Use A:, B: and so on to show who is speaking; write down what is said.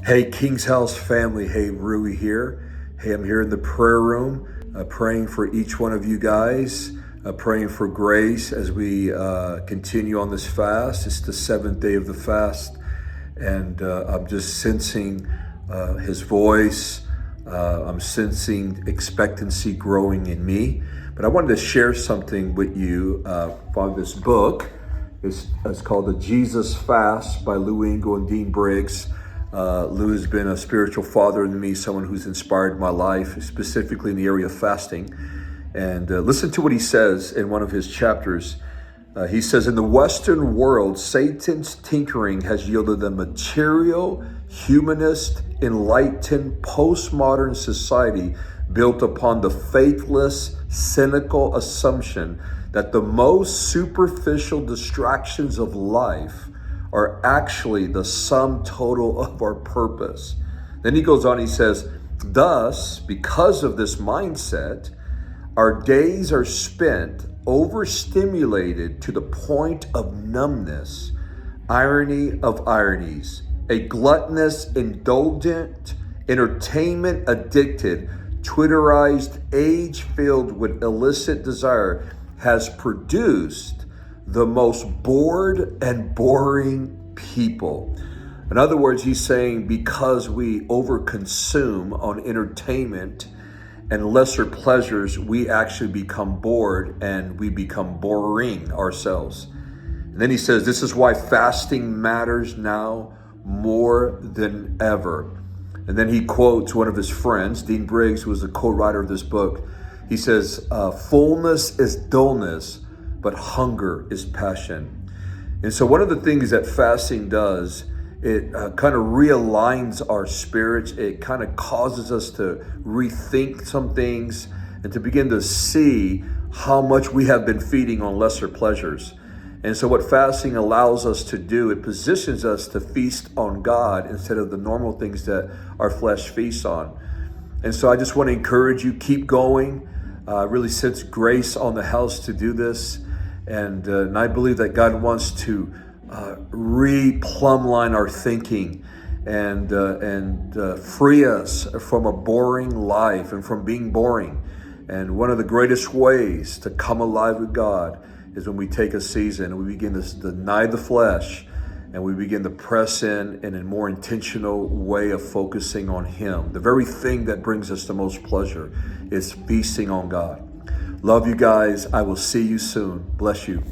A: Hey, King's House family. Hey, Rui here. Hey, I'm here in the prayer room, praying for each one of you guys, praying for grace as we continue on this fast. It's the seventh day of the fast, and I'm just sensing his voice. I'm sensing expectancy growing in me. But I wanted to share something with you from this book. It's called The Jesus Fast by Lou Engle and Dean Briggs. Lou has been a spiritual father to me, someone who's inspired my life, specifically in the area of fasting. And listen to what he says in one of his chapters. He says, in the Western world, Satan's tinkering has yielded a material, humanist, enlightened, postmodern society built upon the faithless, cynical assumption that the most superficial distractions of life are actually the sum total of our purpose. Then he goes on, he says, thus, because of this mindset, our days are spent overstimulated to the point of numbness, irony of ironies, a gluttonous, indulgent, entertainment addicted, Twitterized age filled with illicit desire has produced the most bored and boring people. In other words, he's saying because we overconsume on entertainment and lesser pleasures, we actually become bored and we become boring ourselves. And then he says, this is why fasting matters now more than ever. And then he quotes one of his friends, Dean Briggs, who was the co-writer of this book. He says, fullness is dullness, but hunger is passion. And so one of the things that fasting does, it kind of realigns our spirits. It kind of causes us to rethink some things and to begin to see how much we have been feeding on lesser pleasures. And so what fasting allows us to do, it positions us to feast on God instead of the normal things that our flesh feasts on. And so I just want to encourage you, keep going. I really sense grace on the house to do this. And I believe that God wants to re-plumb-line our thinking and free us from a boring life and from being boring. And one of the greatest ways to come alive with God is when we take a season and we begin to deny the flesh and we begin to press in a more intentional way of focusing on Him. The very thing that brings us the most pleasure is feasting on God. Love you guys. I will see you soon. Bless you.